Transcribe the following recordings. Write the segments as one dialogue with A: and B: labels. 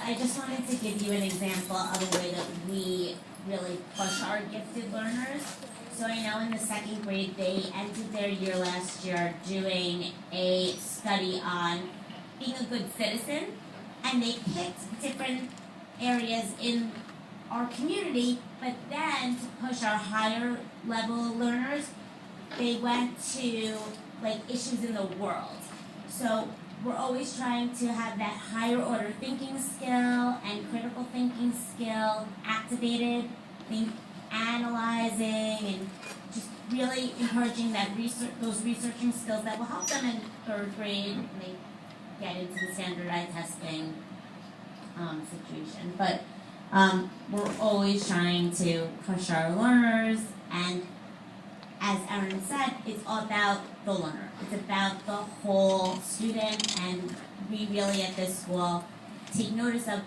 A: I just wanted to give you an example of a way that we really push our gifted learners. So I know in the second grade they ended their year last year doing a study on being a good citizen, and they picked different areas in our community, but then to push our higher level learners, they went to like issues in the world. So we're always trying to have that higher order thinking skill and critical thinking skill activated, analyzing, and just really encouraging that those researching skills that will help them in third grade when they get into the standardized testing situation. But we're always trying to push our learners, and as Erin said, it's all about the learner. It's about the whole student, and we really at this school take notice of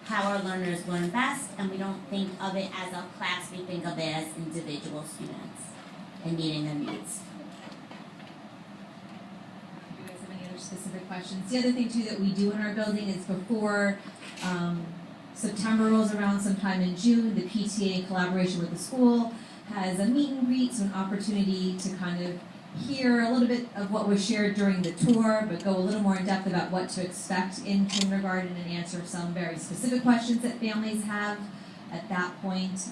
A: how our learners learn best, and we don't think of it as a class, we think of it as individual students and meeting their needs.
B: Do you guys have any other specific questions? The other thing too that we do in our building is before September rolls around sometime in June, the PTA in collaboration with the school has a meet and greet, so an opportunity to kind of hear a little bit of what was shared during the tour, but go a little more in depth about what to expect in kindergarten and answer some very specific questions that families have at that point.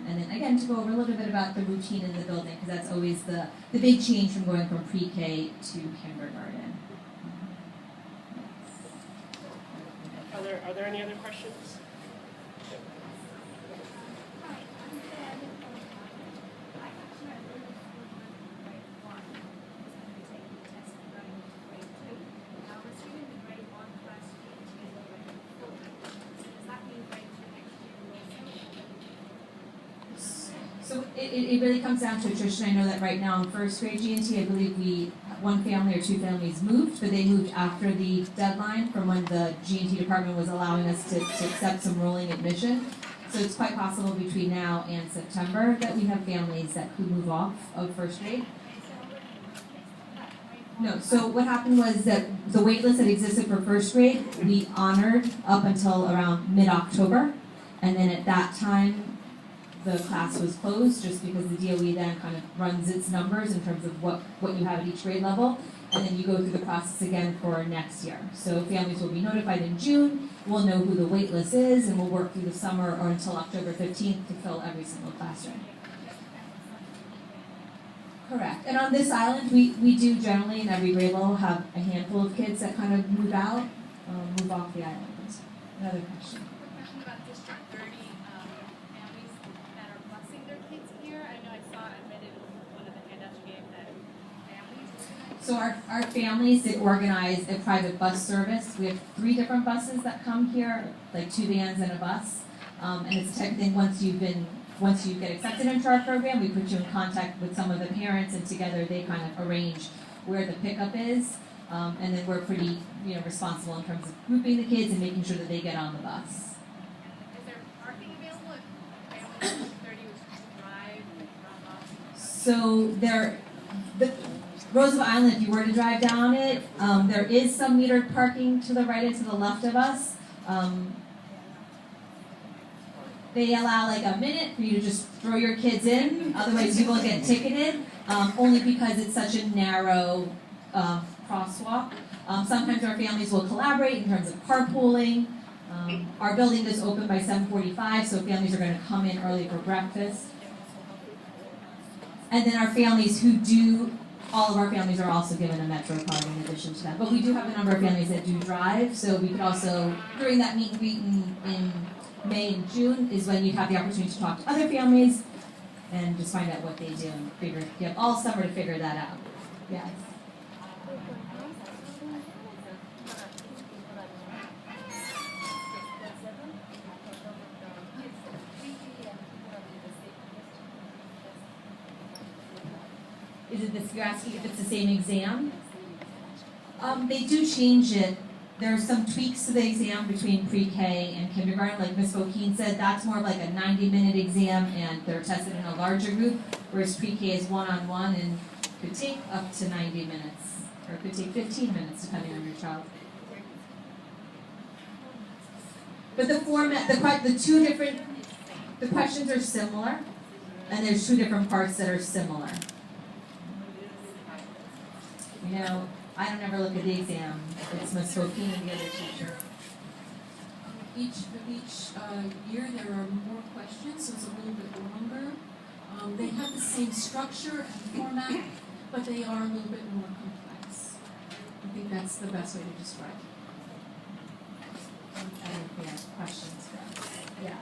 B: And then again, to go over a little bit about the routine in the building, because that's always the big change from going from pre-K to kindergarten.
C: Are there any other questions?
B: So it really comes down to attrition. I know that right now in first grade G&T, I believe one family or two families moved, but they moved after the deadline from when the G&T department was allowing us to accept some rolling admission. So it's quite possible between now and September that we have families that could move off of first grade. No, so what happened was that the wait list that existed for first grade, we honored up until around mid-October, and then at that time, the class was closed just because the DOE then kind of runs its numbers in terms of what you have at each grade level, and then you go through the process again for next year. So families will be notified in June, we'll know who the wait list is, and we'll work through the summer or until October 15th to fill every single classroom. Correct. And on this island, we do generally in every grade level have a handful of kids that kind of move out, move off the island. Another question. So our families did organize a private bus service. We have 3 different buses that come here, like 2 vans and a bus. And it's a type of thing, once you get accepted into our program, we put you in contact with some of the parents, and together they kind of arrange where the pickup is. And then we're pretty responsible in terms of grouping the kids and making sure that they get on the bus.
D: Is there parking available if families under 30 drive, drop off?
B: So Roosevelt Island, if you were to drive down it, there is some metered parking to the right and to the left of us. They allow like a minute for you to just throw your kids in, otherwise you will get ticketed, only because it's such a narrow crosswalk. Sometimes our families will collaborate in terms of carpooling. Our building is open by 7:45, so families are going to come in early for breakfast. And then our families all of our families are also given a Metro card in addition to that. But we do have a number of families that do drive, so we could also, during that meet and greet in May and June, is when you have the opportunity to talk to other families and just find out what they do and figure, you have all summer to figure that out. Yes. You're asking if it's the same exam? They do change it. There are some tweaks to the exam between pre-K and kindergarten. Like Ms. Bokeen said, that's more like a 90-minute exam, and they're tested in a larger group, whereas pre-K is one-on-one and could take up to 90 minutes, or it could take 15 minutes, depending on your child. But the format, the questions are similar, and there's two different parts that are similar. You know, I don't ever look at the exam. It's Ms. Hopkins and the other teacher.
E: Each year there are more questions, so it's a little bit longer. They have the same structure and format, but they are a little bit more complex. I think that's the best way to describe it.
B: I think we have questions for us. Yes.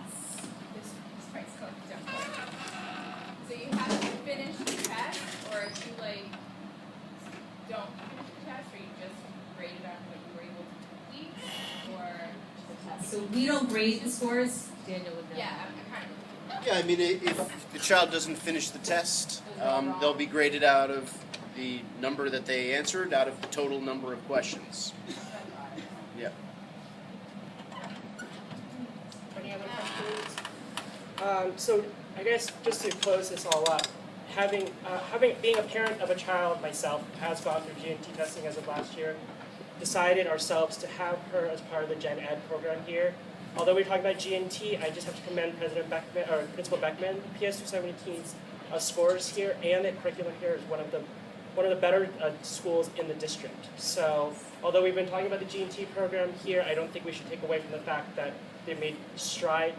D: So you have to finish the test, or if you don't finish the test, or you just graded on what you were able to complete, or
B: So we don't grade the scores. Daniel would know.
D: yeah, I'm kind of.
F: Yeah, I mean, if the child doesn't finish the test, they'll be graded out of the number that they answered, out of the total number of questions. Yeah.
C: Any other questions? So I guess just to close this all up, being a parent of a child myself who has gone through G&T testing as of last year, decided ourselves to have her as part of the Gen Ed program here. Although we're talking about G&T, I just have to commend Principal Beckman. PS 217's scores here and the curriculum here is one of the better schools in the district. So although we've been talking about the G&T program here, I don't think we should take away from the fact that they've made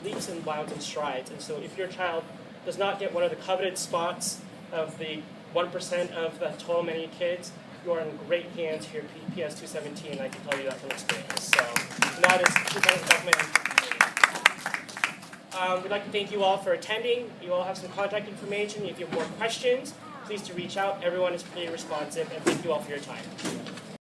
C: leaps and bounds and strides. And so if your child does not get one of the coveted spots of the 1% of the total many kids, you are in great hands here at PS 217, I can tell you that from experience. So that is Superintendent Beckman. We'd like to thank you all for attending. You all have some contact information. If you have more questions, please do reach out. Everyone is pretty responsive, and thank you all for your time.